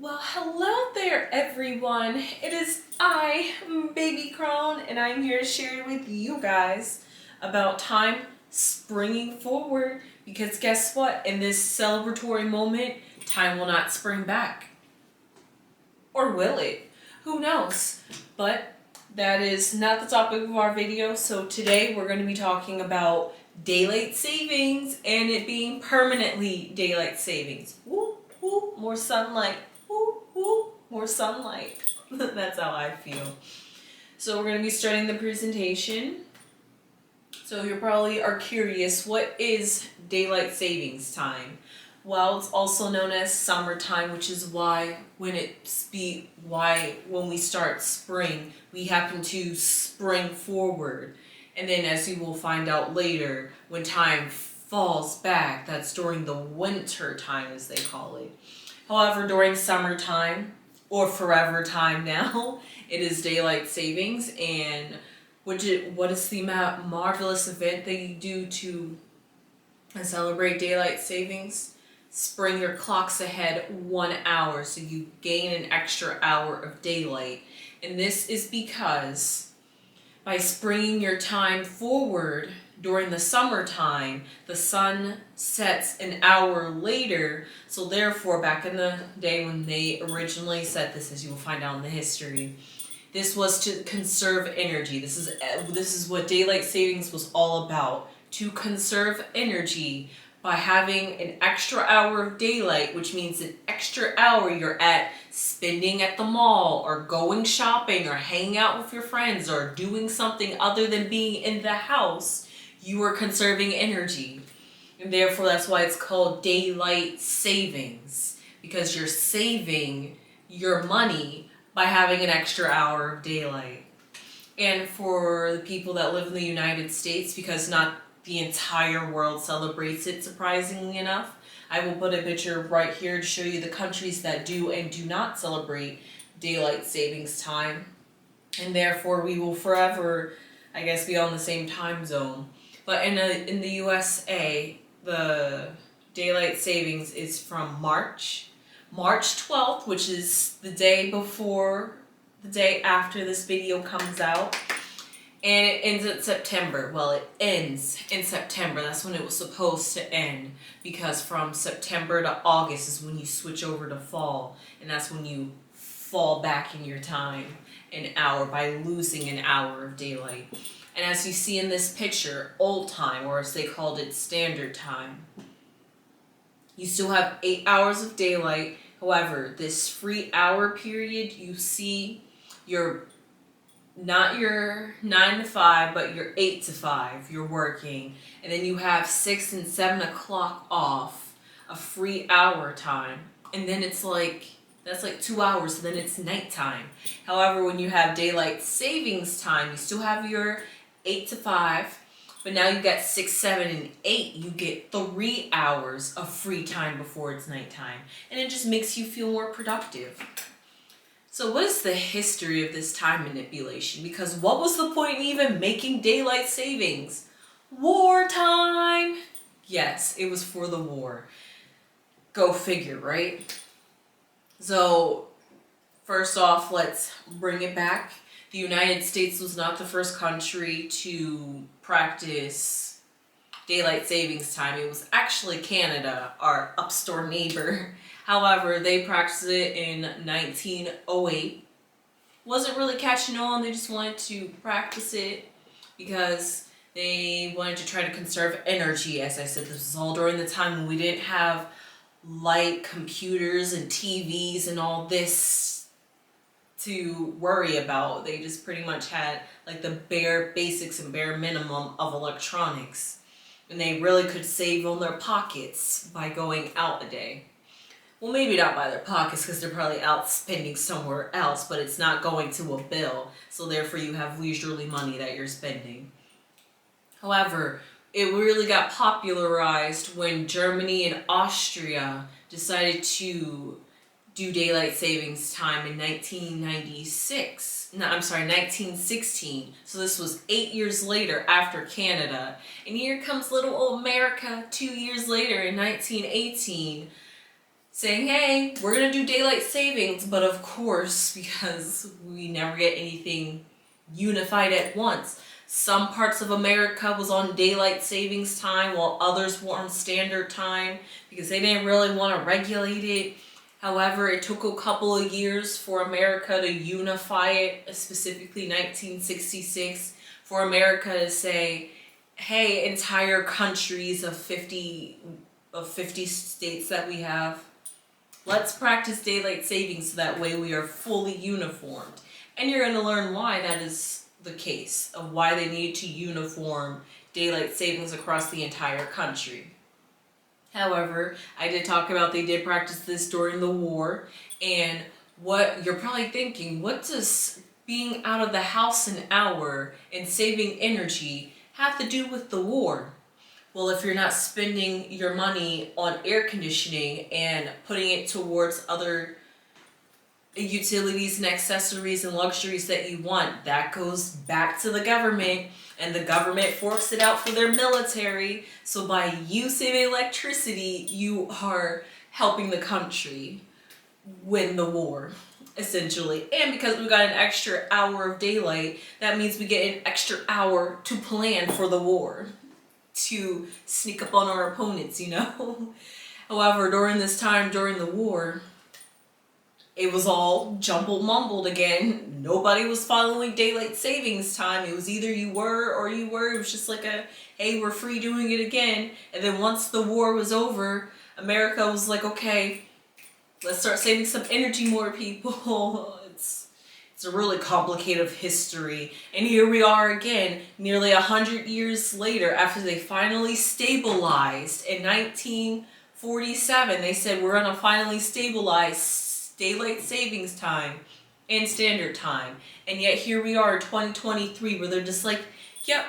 Well, hello there, everyone. It is I, Baby Crone, and I'm here to share with you guys about time springing forward. Because guess what? In this celebratory moment, time will not spring back. Or will it? Who knows? But that is not the topic of our video. So today we're going to be talking about daylight savings and it being permanently daylight savings. Woo, woo, more sunlight. Woo, woo, more sunlight. That's how I feel. So we're going to be starting the presentation. So you probably are curious, what is daylight savings time? Well, it's also known as summertime, which is why when we start spring, we happen to spring forward. And then as you will find out later, when time falls back, that's during the winter time as they call it. However, during summertime, or forever time now, it is daylight savings. And what is the marvelous event that you do to celebrate daylight savings? Spring your clocks ahead 1 hour, so you gain an extra hour of daylight. And this is because by springing your time forward during the summertime, the sun sets an hour later. So therefore, back in the day when they originally set this, as you will find out in the history, this was to conserve energy. This is what daylight savings was all about, to conserve energy by having an extra hour of daylight, which means an extra hour you're spending at the mall or going shopping or hanging out with your friends or doing something other than being in the house. You are conserving energy. And therefore that's why it's called daylight savings, because you're saving your money by having an extra hour of daylight. And for the people that live in the United States, because not the entire world celebrates it, surprisingly enough, I will put a picture right here to show you the countries that do and do not celebrate daylight savings time. And therefore we will forever, I guess, be on the same time zone. But in the USA, the daylight savings is from March 12th, which is the day after this video comes out. And it ends in September. Well, it ends in September. That's when it was supposed to end. Because from September to August is when you switch over to fall. And that's when you fall back in your time an hour by losing an hour of daylight. And as you see in this picture, old time, or as they called it, standard time, you still have 8 hours of daylight. However, this free hour period, you see not your 9 to 5, but your 8 to 5, you're working. And then you have 6 and 7 o'clock off, a free hour time. And then that's like 2 hours, and then it's nighttime. However, when you have daylight savings time, you still have your 8 to 5, but now you got 6, 7, and 8. You get 3 hours of free time before it's nighttime. And it just makes you feel more productive. So what is the history of this time manipulation? Because what was the point in even making daylight savings? Wartime! Yes, it was for the war. Go figure, right? So first off, let's bring it back. The United States was not the first country to practice daylight savings time. It was actually Canada, our upstart neighbor. However, they practiced it in 1908. Wasn't really catching on. They just wanted to practice it because they wanted to try to conserve energy. As I said, this was all during the time when we didn't have light computers and TVs and all this to worry about. They just pretty much had like the bare basics and bare minimum of electronics. And they really could save on their pockets by going out a day. Well, maybe not by their pockets because they're probably out spending somewhere else, but it's not going to a bill. So therefore you have leisurely money that you're spending. However, it really got popularized when Germany and Austria decided to do daylight savings time in 1916. So this was 8 years later after Canada. And here comes little old America 2 years later in 1918. saying, hey, we're going to do daylight savings, but of course, because we never get anything unified at once, some parts of America was on daylight savings time while others were on standard time because they didn't really want to regulate it. However, it took a couple of years for America to unify it, specifically 1966, for America to say, hey, entire countries of 50 states that we have, let's practice daylight savings so that way we are fully uniformed. And you're going to learn why that is the case, of why they need to uniform daylight savings across the entire country. However, I did talk about they did practice this during the war, and what you're probably thinking, what does being out of the house an hour and saving energy have to do with the war? Well, if you're not spending your money on air conditioning and putting it towards other utilities and accessories and luxuries that you want, that goes back to the government, and the government forks it out for their military. So by you saving electricity, you are helping the country win the war, essentially. And because we got an extra hour of daylight, that means we get an extra hour to plan for the war, to sneak up on our opponents, you know. However, during this time, during the war, it was all jumbled mumbled again. Nobody was following daylight savings time. It was either you were or you were. It was just like a, hey, we're free doing it again. And then once the war was over, America was like, okay, let's start saving some energy, more people. It's a really complicated history. And here we are again, nearly 100 years later, after they finally stabilized in 1947. They said, we're going to finally stabilize daylight savings time and standard time. And yet here we are in 2023, where they're just like, yep,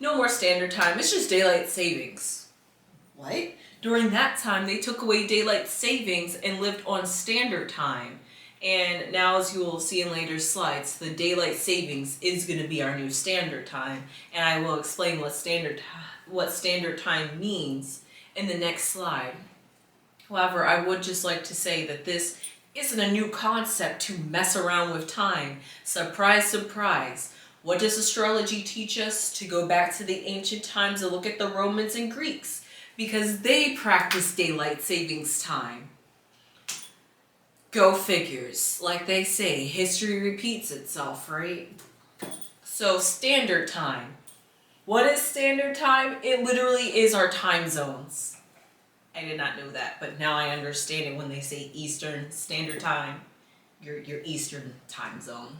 no more standard time. It's just daylight savings. What? During that time, they took away daylight savings and lived on standard time. And now, as you will see in later slides, the daylight savings is going to be our new standard time. And I will explain what standard time means in the next slide. However, I would just like to say that this isn't a new concept to mess around with time. Surprise, surprise. What does astrology teach us? To go back to the ancient times and look at the Romans and Greeks, because they practiced daylight savings time. Go figures. Like they say, history repeats itself, right? So standard time. What is standard time? It literally is our time zones. I did not know that, but now I understand it when they say Eastern Standard Time, your Eastern time zone.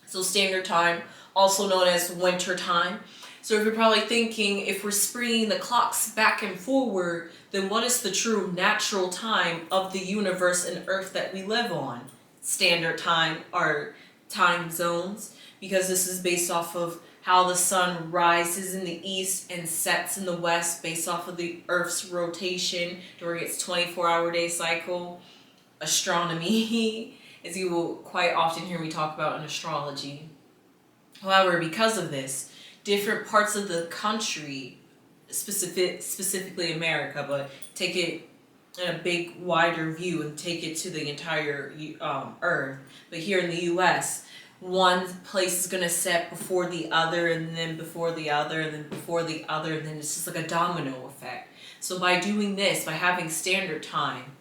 So standard time, also known as winter time. So if you're probably thinking, if we're springing the clocks back and forward, then what is the true natural time of the universe and Earth that we live on? Standard time, our time zones, because this is based off of how the sun rises in the east and sets in the west based off of the Earth's rotation during its 24-hour day cycle. Astronomy, as you will quite often hear me talk about in astrology. However, because of this, different parts of the country, specifically America, but take it in a big, wider view and take it to the entire Earth. But here in the U.S., one place is going to set before the other, and then before the other, and then before the other, and then it's just like a domino effect. So by doing this, by having standard time,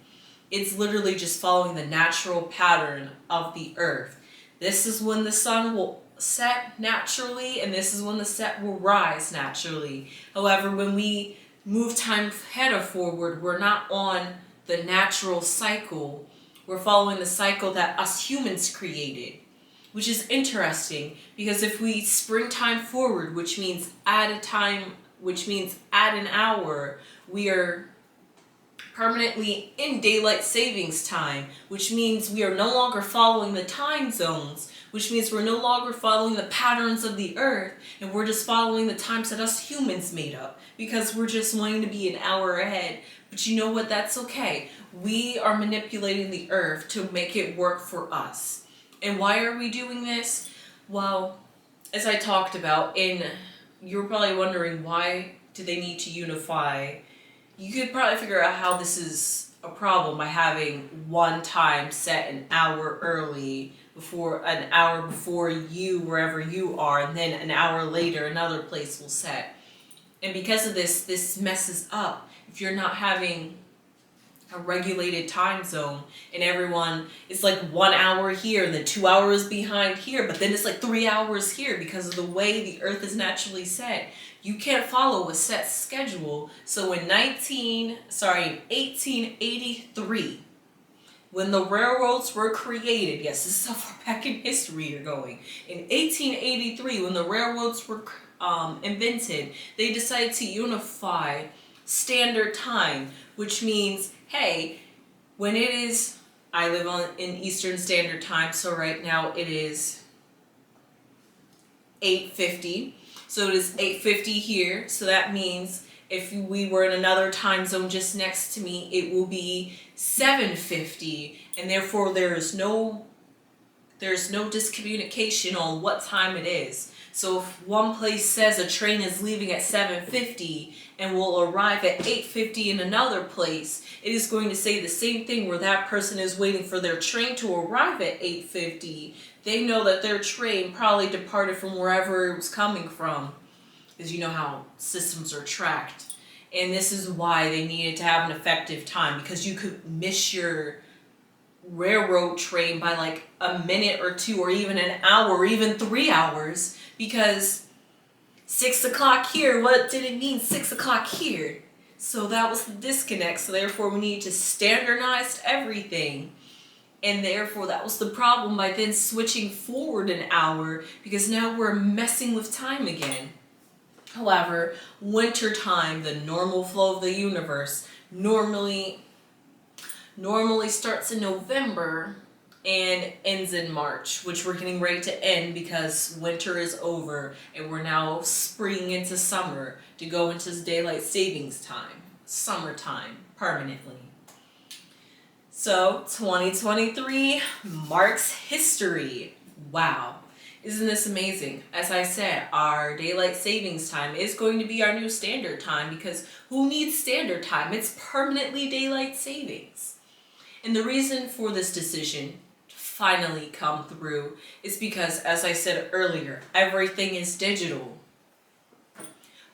it's literally just following the natural pattern of the Earth. This is when the sun will set naturally, and this is when the set will rise naturally. However, when we move time ahead or forward, we're not on the natural cycle. We're following the cycle that us humans created. Which is interesting, because if we spring time forward, which means add an hour, we are permanently in daylight savings time, which means we are no longer following the time zones, which means we're no longer following the patterns of the Earth, and we're just following the times that us humans made up, because we're just wanting to be an hour ahead. But you know what? That's okay. We are manipulating the Earth to make it work for us. And why are we doing this? Well, as I talked about, you're probably wondering, why do they need to unify? You could probably figure out how this is a problem by having one time set an hour early, before an hour before you, wherever you are, and then an hour later another place will set. And because of this, this messes up. If you're not having a regulated time zone and everyone is like 1 hour here and then 2 hours behind here, but then it's like 3 hours here because of the way the earth is naturally set. You can't follow a set schedule. So in 1883, when the railroads were created, yes, this is how far back in history you're going. In 1883, when the railroads were invented, they decided to unify standard time, which means, hey, when it is, I live in Eastern Standard Time, so right now it is 8:50. So it is 8:50 here. So that means if we were in another time zone just next to me, it will be 7:50, and therefore there's no discommunication on what time it is. So if one place says a train is leaving at 7:50 and will arrive at 8:50 in another place, it is going to say the same thing where that person is waiting for their train to arrive at 8:50. They know that their train probably departed from wherever it was coming from, because you know how systems are tracked. And this is why they needed to have an effective time, because you could miss your railroad train by like a minute or two, or even an hour, or even 3 hours, because 6 o'clock here, what did it mean 6 o'clock here? So that was the disconnect. So therefore we need to standardize everything. And therefore that was the problem by then switching forward an hour, because now we're messing with time again. However, winter time, the normal flow of the universe, normally starts in November and ends in March, which we're getting ready to end because winter is over and we're now springing into summer to go into daylight savings time, summertime, permanently. So 2023 marks history. Wow. Isn't this amazing? As I said, our daylight savings time is going to be our new standard time, because who needs standard time? It's permanently daylight savings. And the reason for this decision to finally come through is because, as I said earlier, everything is digital.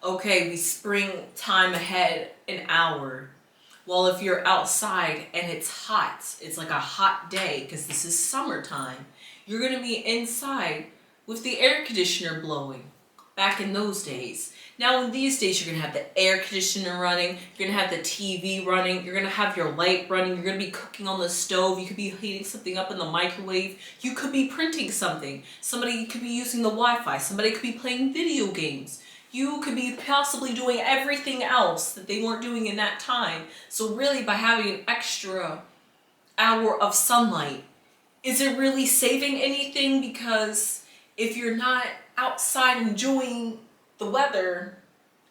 Okay, we spring time ahead an hour. Well, if you're outside and it's hot, it's like a hot day because this is summertime, you're going to be inside with the air conditioner blowing. Back in those days. Now in these days, you're going to have the air conditioner running, you're going to have the TV running, you're going to have your light running, you're going to be cooking on the stove, you could be heating something up in the microwave, you could be printing something, somebody could be using the Wi-Fi, somebody could be playing video games. You could be possibly doing everything else that they weren't doing in that time. So really, by having an extra hour of sunlight, is it really saving anything? Because if you're not outside enjoying the weather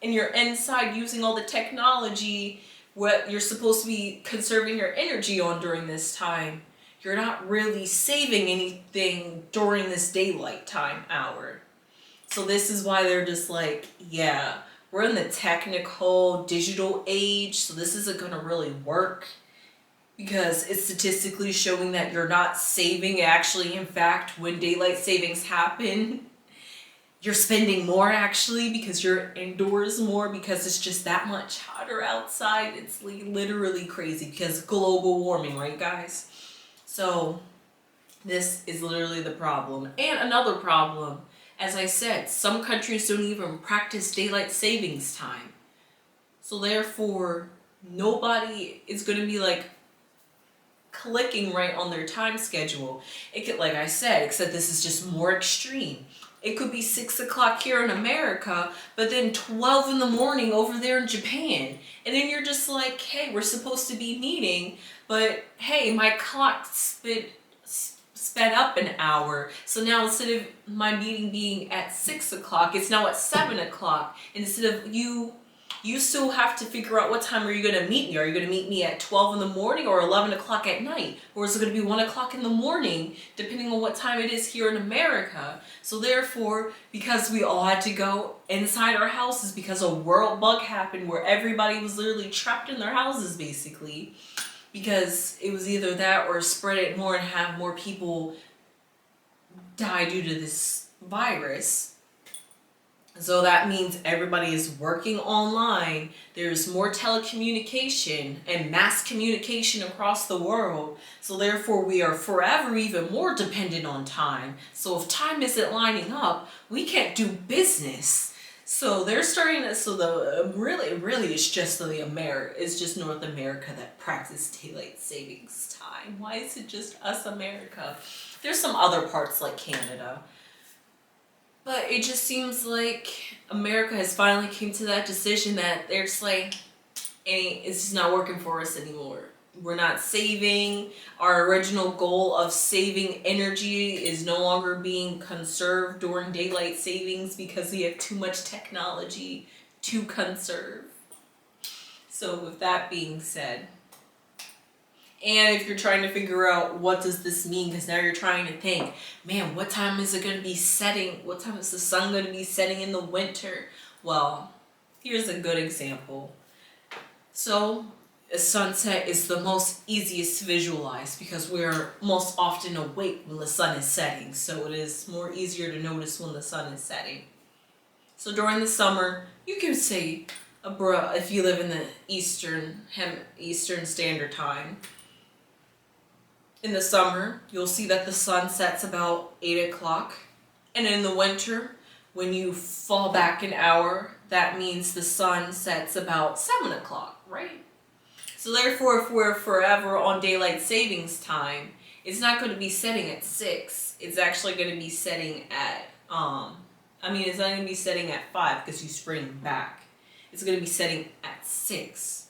and you're inside using all the technology, what you're supposed to be conserving your energy on during this time, you're not really saving anything during this daylight time hour. So this is why they're just like, yeah, we're in the technical digital age, so this isn't going to really work, because it's statistically showing that you're not saving. Actually, in fact, when daylight savings happen, you're spending more actually, because you're indoors more, because it's just that much hotter outside. It's literally crazy because global warming, right guys? So this is literally the problem. And another problem, as I said, some countries don't even practice daylight savings time. So therefore, nobody is going to be like clicking right on their time schedule. It could, like I said, except this is just more extreme. It could be 6 o'clock here in America, but then 12 in the morning over there in Japan. And then you're just like, hey, we're supposed to be meeting, but hey, my clock sped up an hour. So now instead of my meeting being at 6 o'clock, it's now at 7 o'clock. Instead of you still have to figure out what time are you going to meet me. Are you going to meet me at 12 in the morning or 11 o'clock at night? Or is it going to be 1 o'clock in the morning, depending on what time it is here in America? So therefore, because we all had to go inside our houses because a world bug happened where everybody was literally trapped in their houses basically, because it was either that or spread it more and have more people die due to this virus. So that means everybody is working online. There's more telecommunication and mass communication across the world. So therefore we are forever even more dependent on time. So if time isn't lining up, we can't do business. So they're starting to, so the really it's just it's just North America that practice daylight savings time. Why is it just us, America? There's some other parts like Canada. But it just seems like America has finally came to that decision that they're just like, it's just not working for us anymore. We're not saving. Our original goal of saving energy is no longer being conserved during daylight savings because we have too much technology to conserve. So with that being said, and if you're trying to figure out what does this mean, because now you're trying to think, man, what time is it going to be setting? What time is the sun going to be setting in the winter? Well, here's a good example. So a sunset is the most easiest to visualize because we're most often awake when the sun is setting. So it is more easier to notice when the sun is setting. So during the summer, you can say, if you live in the Eastern Standard Time, in the summer, you'll see that the sun sets about 8 o'clock. And in the winter, when you fall back an hour, that means the sun sets about 7 o'clock, right? So therefore, if we're forever on daylight savings time, it's not going to be setting at 6. It's actually going to be setting at, it's not going to be setting at 5 because you spring back. It's going to be setting at 6.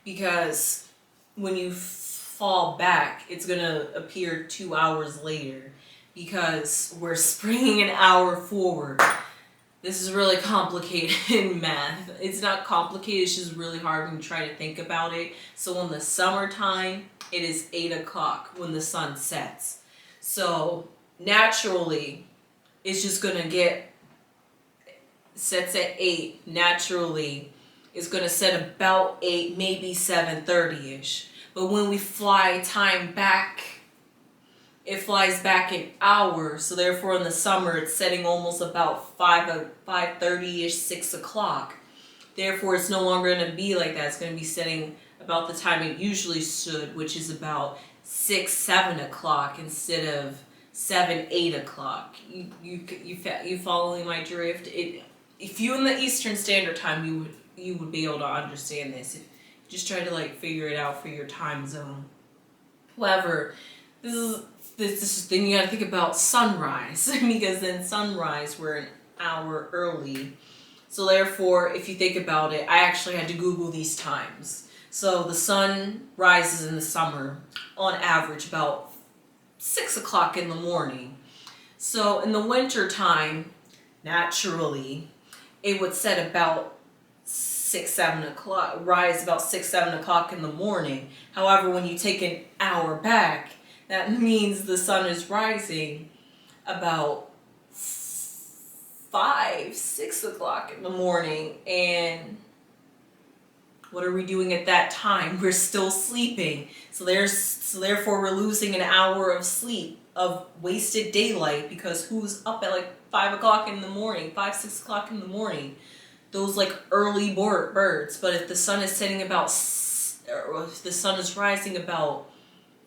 Because when you fall back, it's going to appear 2 hours later because we're springing an hour forward. This is really complicated in math. It's not complicated, it's just really hard when you try to think about it. So in the summertime, it is 8 o'clock when the sun sets. So naturally, it's just going to sets at 8. Naturally, it's going to set about 8, maybe 7:30-ish. But when we fly time back, it flies back an hour. So therefore in the summer, it's setting almost about 5:30-ish, 6 o'clock. Therefore, it's no longer going to be like that. It's going to be setting about the time it usually should, which is about 6, 7 o'clock instead of 7, 8 o'clock. You following my drift? If you in the Eastern Standard Time, you would be able to understand this. Just try to figure it out for your time zone. However, this is then you got to think about sunrise because then sunrise we're an hour early. So therefore, if you think about it, I actually had to Google these times. So the sun rises in the summer on average about 6 o'clock in the morning. So in the winter time, naturally, it would set about 6, 7 o'clock, rise about 6, 7 o'clock in the morning. However, when you take an hour back, that means the sun is rising about 5, 6 o'clock in the morning. And what are we doing at that time? We're still sleeping. So therefore we're losing an hour of sleep, of wasted daylight, because who's up at 5 o'clock in the morning, 5, 6 o'clock in the morning? Those early birds. But if the sun is setting about, or if the sun is rising about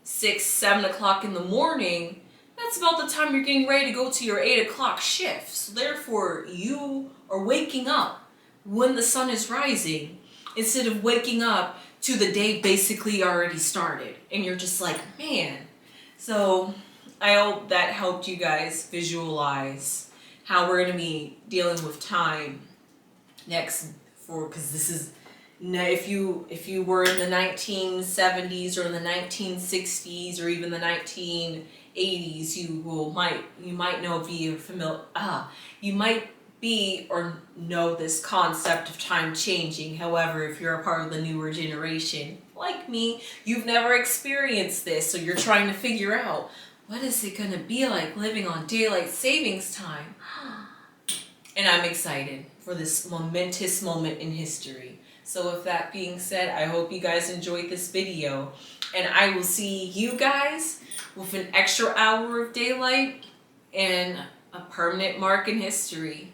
6, 7 o'clock in the morning, that's about the time you're getting ready to go to your 8 o'clock shift. So therefore, you are waking up when the sun is rising instead of waking up to the day basically already started. And you're just like, man. So I hope that helped you guys visualize how we're going to be dealing with time next, because this is, if you were in the 1970s or in the 1960s or even the 1980s, you might know, you might be or know this concept of time changing. However, if you're a part of the newer generation like me, you've never experienced this, so you're trying to figure out, what is it going to be like living on daylight savings time? And I'm excited for this momentous moment in history. So with that being said, I hope you guys enjoyed this video, and I will see you guys with an extra hour of daylight and a permanent mark in history.